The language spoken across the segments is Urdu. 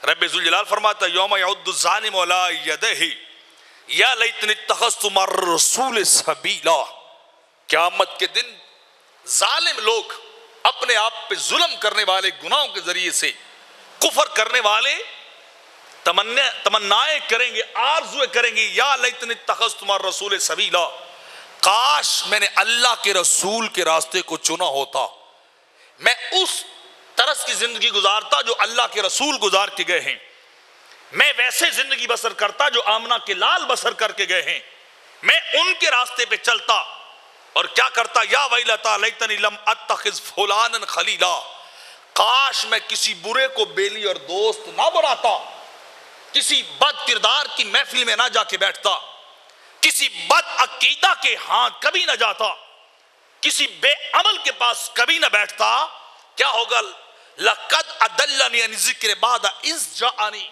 رب ذوالجلال فرماتا ہے یوم یعد الظالم علی یدہ یا لیتنی اتخذت مع الرسول سبیلا. قیامت کے دن ظالم لوگ اپنے آپ پہ ظلم کرنے والے، گناہوں کے ذریعے سے کفر کرنے والے تمنائیں کریں گے، آرزویں کریں گے، یا لیتنی اتخذت مع الرسول سبیلا، کاش میں نے اللہ کے رسول کے راستے کو چنا ہوتا، میں اس طرز کی زندگی گزارتا جو اللہ کے رسول گزار کے گئے ہیں، میں ویسے زندگی بسر کرتا جو آمنہ کے لال بسر کر کے گئے ہیں، میں ان کے راستے پہ چلتا اور کیا کرتا، یا ویلتا لیتنی لم اتخذ فلانا خلیلا، کاش میں کسی برے کو بیلی اور دوست نہ بناتا، کسی بد کردار کی محفل میں نہ جا کے بیٹھتا، کسی بد عقیدہ کے ہاں کبھی نہ جاتا، کسی بے عمل کے پاس کبھی نہ بیٹھتا. کیا ہوگا، لقد اضلنی عن ذکر بعد اذ جاءنی،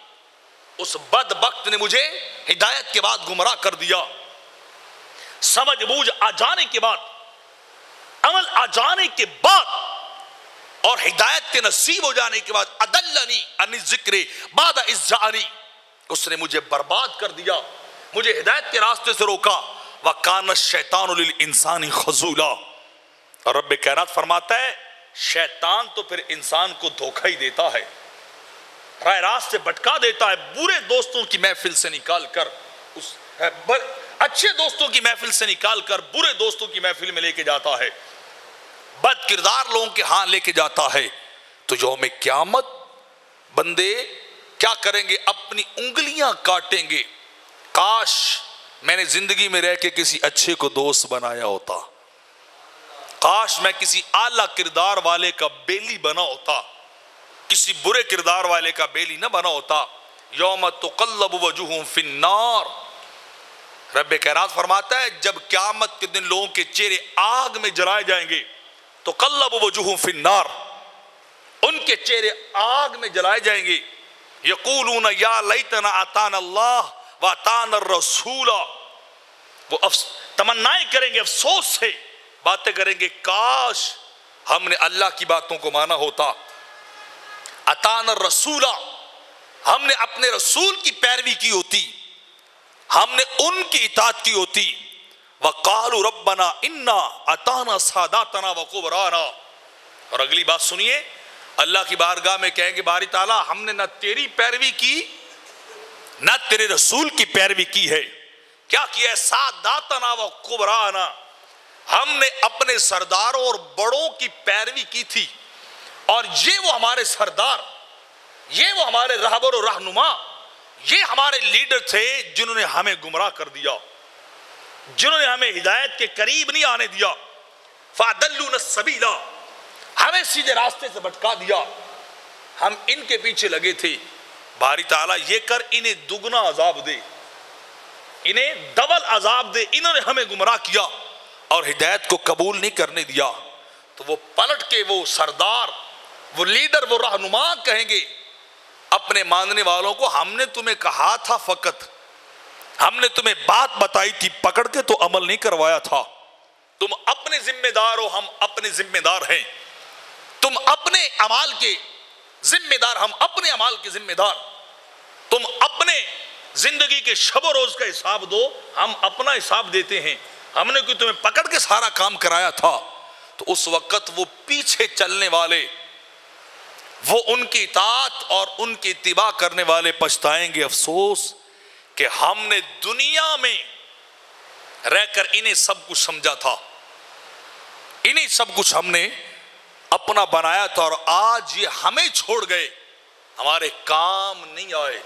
اس بدبخت نے مجھے ہدایت کے بعد گمراہ کر دیا. سمجھ بوجھ آ جانے کے بعد، عمل آ جانے کے بعد اور ہدایت کے نصیب ہو جانے کے بعد، اضلنی عن ذکر بعد اذ جاءنی، اس نے مجھے برباد کر دیا، مجھے ہدایت کے راستے سے روکا. وَكَانَ الشَّيْطَانُ لِلْإِنسَانِ خَذُولًا، اور رب کائنات فرماتا ہے شیطان تو پھر انسان کو دھوکہ ہی دیتا ہے، راہ راست سے بھٹکا دیتا ہے، برے دوستوں کی محفل سے نکال کر، اچھے دوستوں کی محفل سے نکال کر برے دوستوں کی محفل میں لے کے جاتا ہے، بد کردار لوگوں کے ہاں لے کے جاتا ہے. تو یوم قیامت بندے کیا کریں گے، اپنی انگلیاں کاٹیں گے، کاش میں نے زندگی میں رہ کے کسی اچھے کو دوست بنایا ہوتا، کاش میں کسی اعلیٰ کردار والے کا بیلی بنا ہوتا، کسی برے کردار والے کا بیلی نہ بنا ہوتا. یوم تقلب وجوہہم فی النار، رب کائنات فرماتا ہے جب قیامت کے دن لوگوں کے چہرے آگ میں جلائے جائیں گے، تقلب وجوہہم فی النار، ان کے چہرے آگ میں جلائے جائیں گے. یقولون یا لیتنا اطعنا اللہ واطعنا الرسول، وہ تمنائیں کریں گے، افسوس سے باتیں کریں گے، کاش ہم نے اللہ کی باتوں کو مانا ہوتا. اطعنا الرسول، ہم نے اپنے رسول کی پیروی کی ہوتی، ہم نے ان کی اطاعت کی ہوتی. وقالوا ربنا انا اطعنا ساداتنا وکبرانا، اور اگلی بات سنیے، اللہ کی بارگاہ میں کہیں گے باری تعالیٰ ہم نے نہ تیری پیروی کی نہ تیرے رسول کی پیروی کی ہے. کیا کیا ہے، ساداتنا وکبرانا، ہم نے اپنے سرداروں اور بڑوں کی پیروی کی تھی، اور یہ وہ ہمارے سردار، یہ وہ ہمارے رہبر و رہنما، یہ ہمارے لیڈر تھے جنہوں نے ہمیں گمراہ کر دیا، جنہوں نے ہمیں ہدایت کے قریب نہیں آنے دیا. فَأَضَلُّونَا السَّبِيلَ، ہمیں سیدھے راستے سے بھٹکا دیا، ہم ان کے پیچھے لگے تھے. باری تعالیٰ یہ کر انہیں دگنا عذاب دے، انہیں ڈبل عذاب دے، انہوں نے ہمیں گمراہ کیا اور ہدایت کو قبول نہیں کرنے دیا. تو وہ پلٹ کے وہ سردار، وہ لیڈر، وہ رہنما کہیں گے اپنے ماننے والوں کو ہم نے تمہیں کہا تھا، فقط ہم نے تمہیں بات بتائی تھی، پکڑ کے تو عمل نہیں کروایا تھا. تم اپنے ذمہ دار ہو، ہم اپنے ذمہ دار ہیں، تم اپنے اعمال کے ذمہ دار، ہم اپنے اعمال کے ذمہ دار، تم اپنے زندگی کے شب و روز کا حساب دو، ہم اپنا حساب دیتے ہیں، ہم نے کوئی تمہیں پکڑ کے سارا کام کرایا تھا. تو اس وقت وہ پیچھے چلنے والے، وہ ان کی اطاعت اور ان کی اتباع کرنے والے پچھتائیں گے، افسوس کہ ہم نے دنیا میں رہ کر انہیں سب کچھ سمجھا تھا، انہیں سب کچھ ہم نے اپنا بنایا تھا، اور آج یہ ہمیں چھوڑ گئے، ہمارے کام نہیں آئے.